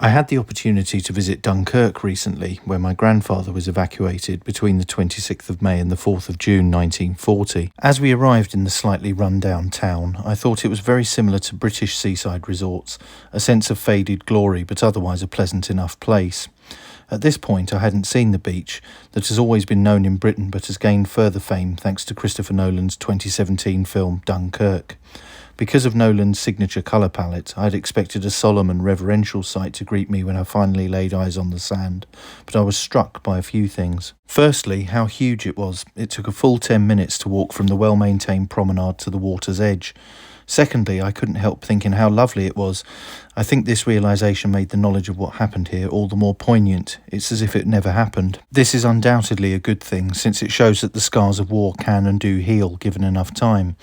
I had the opportunity to visit Dunkirk recently, where my grandfather was evacuated between the 26th of May and the 4th of June 1940. As we arrived in the slightly run-down town, I thought it was very similar to British seaside resorts, a sense of faded glory but otherwise a pleasant enough place. At this point I hadn't seen the beach, that has always been known in Britain but has gained further fame thanks to Christopher Nolan's 2017 film Dunkirk. Because of Nolan's signature colour palette, I had expected a solemn and reverential sight to greet me when I finally laid eyes on the sand, but I was struck by a few things. Firstly, how huge it was. It took a full 10 minutes to walk from the well-maintained promenade to the water's edge. Secondly, I couldn't help thinking how lovely it was. I think this realisation made the knowledge of what happened here all the more poignant. It's as if it never happened. This is undoubtedly a good thing, since it shows that the scars of war can and do heal given enough time.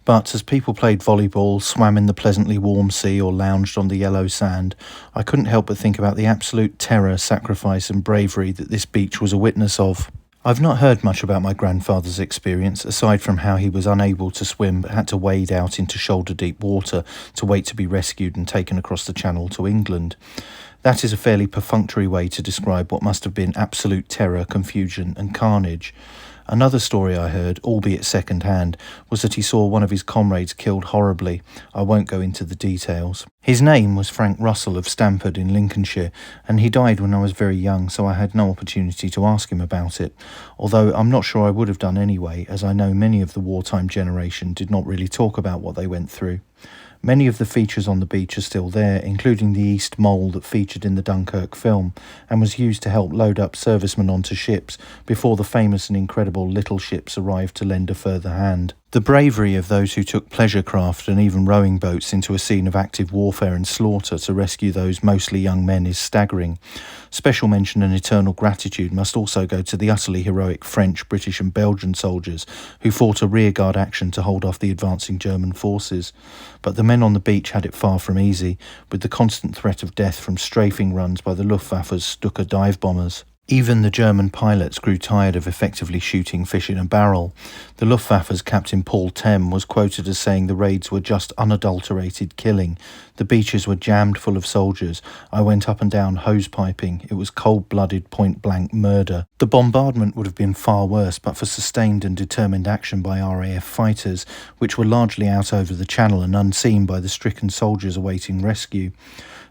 But as people played volleyball, swam in the pleasantly warm sea or lounged on the yellow sand, I couldn't help but think about the absolute terror, sacrifice and bravery that this beach was a witness of. I've not heard much about my grandfather's experience, aside from how he was unable to swim but had to wade out into shoulder-deep water to wait to be rescued and taken across the Channel to England. That is a fairly perfunctory way to describe what must have been absolute terror, confusion and carnage. Another story I heard, albeit second-hand, was that he saw one of his comrades killed horribly. I won't go into the details. His name was Frank Russell of Stamford in Lincolnshire, and he died when I was very young, so I had no opportunity to ask him about it, although I'm not sure I would have done anyway, as I know many of the wartime generation did not really talk about what they went through. Many of the features on the beach are still there, including the East Mole that featured in the Dunkirk film and was used to help load up servicemen onto ships before the famous and incredible little ships arrived to lend a further hand. The bravery of those who took pleasure craft and even rowing boats into a scene of active warfare and slaughter to rescue those mostly young men is staggering. Special mention and eternal gratitude must also go to the utterly heroic French, British and Belgian soldiers who fought a rearguard action to hold off the advancing German forces. But the men on the beach had it far from easy, with the constant threat of death from strafing runs by the Luftwaffe's Stuka dive bombers. Even the German pilots grew tired of effectively shooting fish in a barrel. The Luftwaffe's Captain Paul Tem was quoted as saying the raids were just unadulterated killing. The beaches were jammed full of soldiers. I went up and down hose-piping. It was cold-blooded, point-blank murder. The bombardment would have been far worse but for sustained and determined action by RAF fighters, which were largely out over the Channel and unseen by the stricken soldiers awaiting rescue.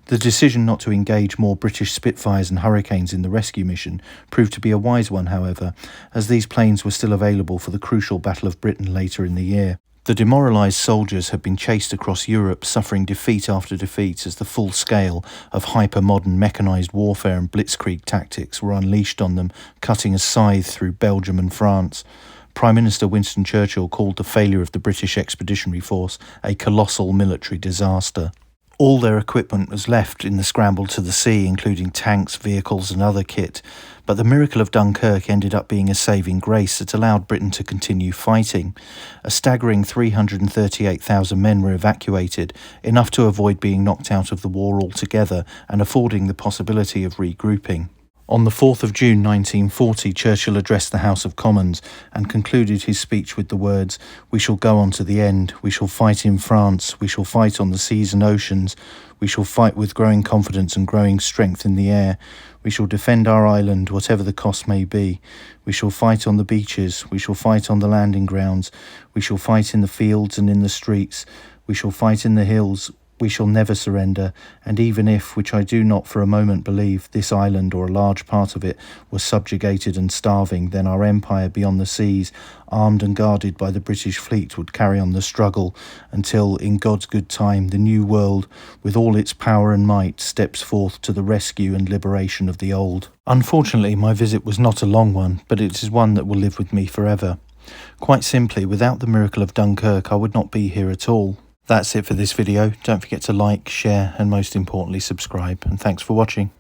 The decision not to engage more British Spitfires and Hurricanes in the rescue mission proved to be a wise one, however, as these planes were still available for the crucial Battle of Britain later in the year. The demoralised soldiers had been chased across Europe, suffering defeat after defeat as the full scale of hyper-modern mechanised warfare and blitzkrieg tactics were unleashed on them, cutting a scythe through Belgium and France. Prime Minister Winston Churchill called the failure of the British Expeditionary Force a colossal military disaster. All their equipment was left in the scramble to the sea, including tanks, vehicles and other kit, but the Miracle of Dunkirk ended up being a saving grace that allowed Britain to continue fighting. A staggering 338,000 men were evacuated, enough to avoid being knocked out of the war altogether and affording the possibility of regrouping. On the 4th of June 1940, Churchill addressed the House of Commons and concluded his speech with the words, "We shall go on to the end. We shall fight in France. We shall fight on the seas and oceans. We shall fight with growing confidence and growing strength in the air. We shall defend our island, whatever the cost may be. We shall fight on the beaches. We shall fight on the landing grounds. We shall fight in the fields and in the streets. We shall fight in the hills. We shall never surrender, and even if, which I do not for a moment believe, this island or a large part of it was subjugated and starving, then our empire beyond the seas, armed and guarded by the British fleet, would carry on the struggle until, in God's good time, the new world, with all its power and might, steps forth to the rescue and liberation of the old." Unfortunately, my visit was not a long one, but it is one that will live with me forever. Quite simply, without the Miracle of Dunkirk, I would not be here at all. That's it for this video. Don't forget to like, share and most importantly subscribe, and thanks for watching.